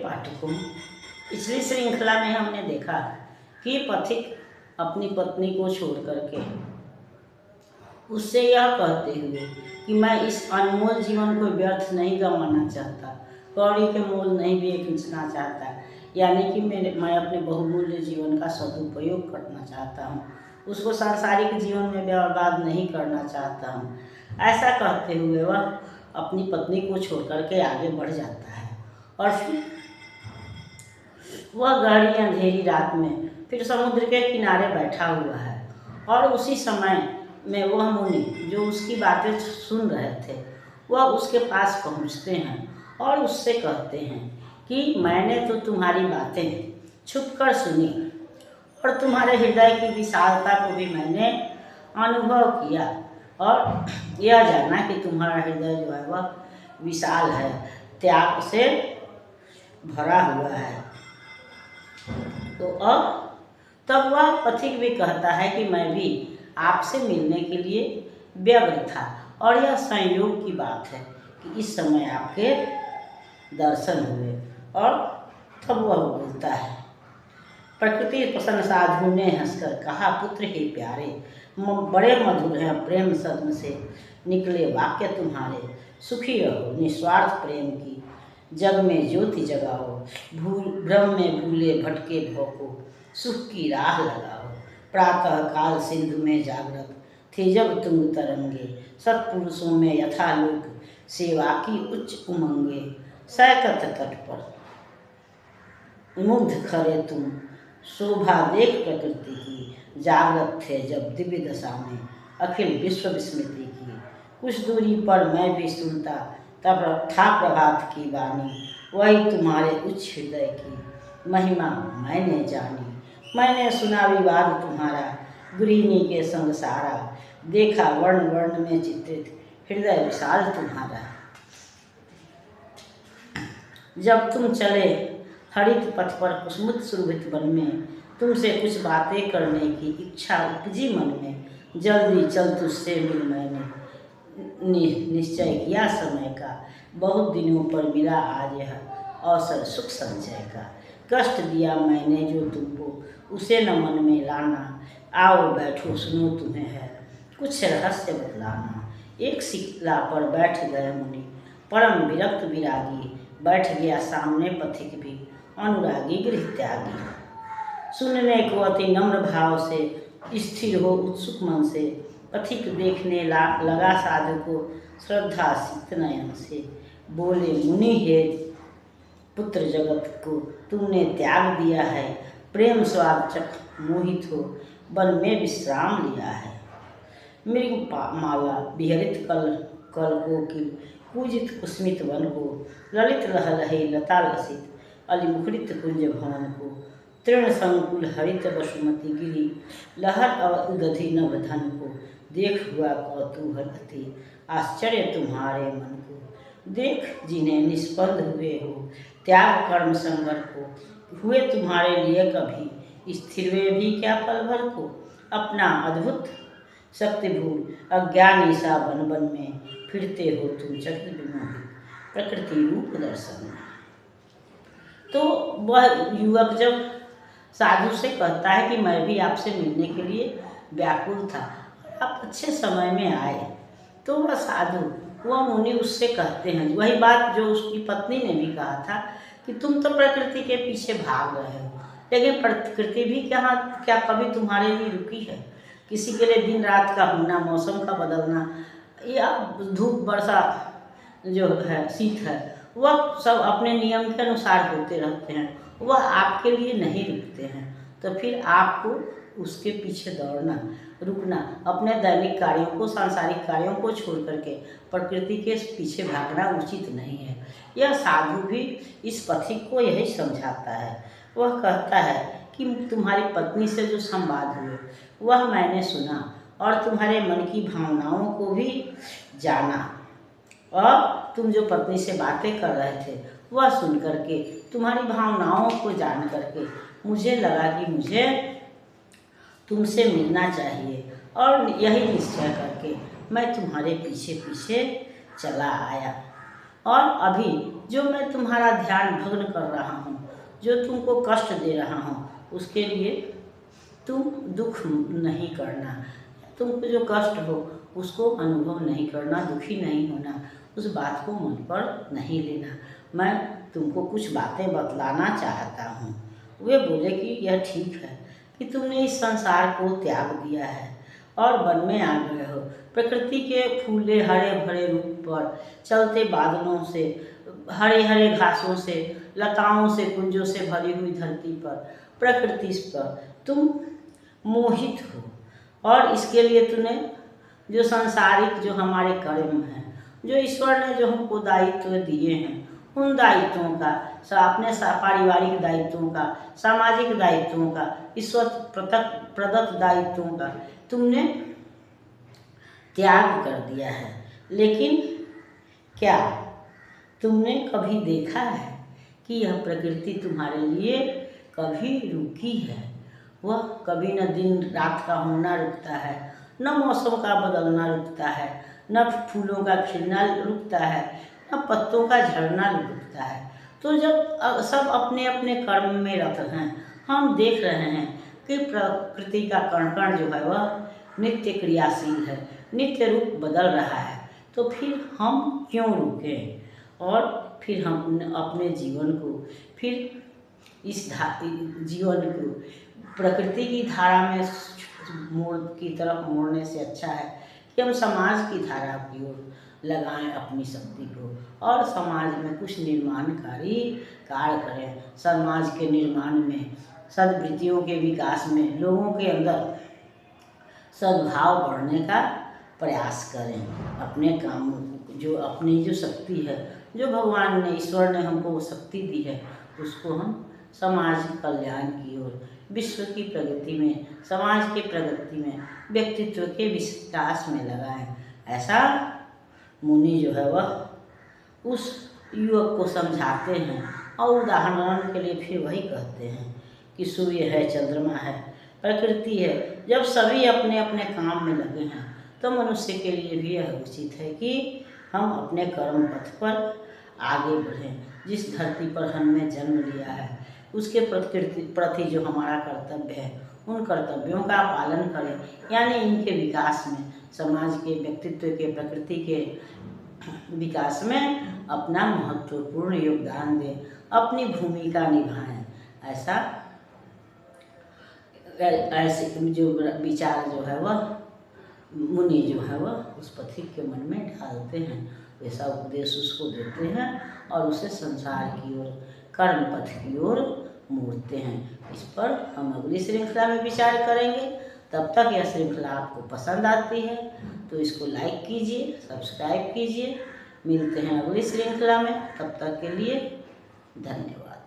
पाठकों, पिछली श्रृंखला में हमने देखा कि पथिक अपनी पत्नी को छोड़ करके उससे यह कहते हुए कि मैं इस अनमोल जीवन को व्यर्थ नहीं गंवाना चाहता, कौड़ी के मोल नहीं बेचना चाहता, यानी कि मैं अपने बहुमूल्य जीवन का सदुपयोग करना चाहता हूँ, उसको सांसारिक जीवन में बर्बाद नहीं करना चाहता हूँ। ऐसा कहते हुए वह अपनी पत्नी को छोड़ करके आगे बढ़ जाता है और फिर वह गहरी अंधेरी रात में फिर समुद्र के किनारे बैठा हुआ है और उसी समय में वह मुनि जो उसकी बातें सुन रहे थे वह उसके पास पहुंचते हैं और उससे कहते हैं कि मैंने तो तुम्हारी बातें छुपकर सुनी और तुम्हारे हृदय की विशालता को भी मैंने अनुभव किया और यह जाना कि तुम्हारा हृदय जो है वह विशाल है, त्याग से भरा हुआ है। तो अब तब वह पथिक भी कहता है कि मैं भी आपसे मिलने के लिए व्यग्र था और यह संयोग की बात है कि इस समय आपके दर्शन हुए। और तब वह बोलता है, प्रकृति प्रसन्न साधु ने हंसकर कहा, पुत्र हे प्यारे, बड़े मधुर हैं प्रेम सदन से निकले वाक्य तुम्हारे, सुखी रहो निस्वार्थ प्रेम की जग में ज्योति जगाओ, भ्रम में भूले भटके भव को सुख की राह लगाओ। प्रातः काल सिंधु में जागृत थे जब तुंग तरंगे, सत्पुरुषों में यथालोक सेवा की उच्च उमंगे, सैकत तट पर मुग्ध खरे तुम शोभा देख प्रकृति की, जागृत थे जब दिव्य दशा में अखिल विश्व विस्मृति की। कुछ दूरी पर मैं भी सुनता तब था प्रभात की वाणी, वही तुम्हारे उच्च हृदय की महिमा मैंने जानी। मैंने सुना विवाद तुम्हारा गृहिणी के संग सारा, देखा वर्ण वर्ण में चित्रित हृदय विशाल तुम्हारा। जब तुम चले हरित पथ पर कुसुमित सुरभित वन में, तुमसे कुछ बातें करने की इच्छा उपजी मन में, जल्दी चल तुझसे मिल मैंने निश्चय किया समय का, बहुत दिनों पर मिला आज यह अवसर सुख संचय का। कष्ट दिया मैंने जो तुमको उसे न मन में लाना, आओ बैठो सुनो तुम्हें है कुछ रहस्य बतलाना। एक शिला पर बैठ गए मुनि परम विरक्त विरागी, बैठ गया सामने पथिक भी अनुरागी गृह त्यागी। सुनने को अति नम्र भाव से स्थिर हो उत्सुक मन से, पथिक देखने लगा साधु को श्रद्धा सिक्त नयन से। बोले मुनि हे पुत्र जगत को तुमने त्याग दिया है, प्रेम स्वाद चख मोहित हो वन में विश्राम लिया है। मृग माला विहरित कल कोकिल, पूजित कुस्मित वन को, ललित लह रहे लता लसित अलिमुखरित कुंज भवन को। तृण संकुल हरित वसुमती गिरी, लहर उदधि नभ धन को, देख हुआ कौतूहल अति आश्चर्य तुम्हारे मन को। देख जिन्हें निष्पंद हुए हो त्याग कर्म संगर को, हुए तुम्हारे लिए कभी स्थिर वे भी क्या पल भर को। अपना अद्भुत शक्ति भूल अज्ञानी सा बन बन में, फिरते हो तुम चक्र विमोहित प्रकृति रूप दर्शन में। तो वह युवक जब साधु से कहता है कि मैं भी आपसे मिलने के लिए व्याकुल था, आप अच्छे समय में आए, तो वह साधु वह मुनि उससे कहते हैं वही बात जो उसकी पत्नी ने भी कहा था कि तुम तो प्रकृति के पीछे भाग रहे हो, लेकिन प्रकृति भी क्या कभी तुम्हारे लिए रुकी है। किसी के लिए दिन रात का होना, मौसम का बदलना या धूप वर्षा जो है शीत है, वह सब अपने नियम के अनुसार होते रहते हैं, वह आपके लिए नहीं रुकते हैं। तो फिर आपको उसके पीछे दौड़ना, रुकना, अपने दैनिक कार्यों को, सांसारिक कार्यों को छोड़ करके प्रकृति के पीछे भागना उचित नहीं है। यह साधु भी इस पथिक को यही समझाता है। वह कहता है कि तुम्हारी पत्नी से जो संवाद हुए वह मैंने सुना और तुम्हारे मन की भावनाओं को भी जाना, और तुम जो पत्नी से बातें कर रहे थे वह सुन करके, तुम्हारी भावनाओं को जान करके मुझे लगा कि मुझे तुमसे मिलना चाहिए, और यही निश्चय करके मैं तुम्हारे पीछे पीछे चला आया। और अभी जो मैं तुम्हारा ध्यान भग्न कर रहा हूँ, जो तुमको कष्ट दे रहा हूँ, उसके लिए तुम दुख नहीं करना। तुमको जो कष्ट हो उसको अनुभव नहीं करना, दुखी नहीं होना, उस बात को मन पर नहीं लेना। मैं तुमको कुछ बातें बतलाना चाहता हूँ। वे बोले कि यह ठीक है कि तुमने इस संसार को त्याग दिया है और वन में आ गए हो। प्रकृति के फूले हरे भरे रूप पर चलते बादलों से, हरे हरे घासों से, लताओं से, कुंजों से भरी हुई धरती पर, प्रकृति पर तुम मोहित हो। और इसके लिए तूने जो सांसारिक जो हमारे कर्म हैं, जो ईश्वर ने जो हमको दायित्व दिए हैं, उन दायित्वों का, अपने पारिवारिक दायित्वों का, सामाजिक दायित्वों का, ईश्वर प्रदत्त दायित्वों का तुमने त्याग कर दिया है। लेकिन क्या तुमने कभी देखा है कि यह प्रकृति तुम्हारे लिए कभी रुकी है? वह कभी न दिन रात का होना रुकता है, न मौसम का बदलना रुकता है, न फूलों का खिलना रुकता है, न पत्तों का झड़ना रुकता है। तो जब सब अपने अपने कर्म में रत हैं, हम देख रहे हैं कि प्रकृति का कण कण जो है वह नित्य क्रियाशील है, नित्य रूप बदल रहा है, तो फिर हम क्यों रुकें और फिर हम अपने जीवन को, फिर इस जीवन को प्रकृति की धारा में की तरफ मोड़ने से अच्छा है कि हम समाज की धारा की ओर लगाएं अपनी शक्ति को और समाज में कुछ निर्माणकारी कार्य करें। समाज के निर्माण में, सद्वृत्तियों के विकास में, लोगों के अंदर सद्भाव बढ़ने का प्रयास करें। अपने काम जो अपनी जो शक्ति है, जो भगवान ने, ईश्वर ने हमको वो शक्ति दी है, उसको हम समाज कल्याण की ओर, विश्व की प्रगति में, समाज की प्रगति में, व्यक्तित्व के विकास में लगाएं। ऐसा मुनि जो है वह उस युवक को समझाते हैं और उदाहरण के लिए फिर वही कहते हैं कि सूर्य है, चंद्रमा है, प्रकृति है। जब सभी अपने अपने काम में लगे हैं तो मनुष्य के लिए भी यह उचित है कि हम अपने कर्म पथ पर आगे बढ़ें। जिस धरती पर हमने जन्म लिया है उसके प्रति जो हमारा कर्तव्य है, उन कर्तव्यों का पालन करें, यानी इनके विकास में, समाज के, व्यक्तित्व के, प्रकृति के विकास में अपना महत्वपूर्ण योगदान दें, अपनी भूमिका निभाएं। ऐसे जो विचार जो है वह मुनि जो है वह उस पथिक के मन में डालते हैं, वैसा उपदेश उसको देते हैं और उसे संसार की ओर, कर्म पथ की ओर मोड़ते हैं। इस पर हम अगली श्रृंखला में विचार करेंगे। तब तक यह श्रृंखला आपको पसंद आती है तो इसको लाइक कीजिए, सब्सक्राइब कीजिए। मिलते हैं अगली श्रृंखला में, तब तक के लिए धन्यवाद।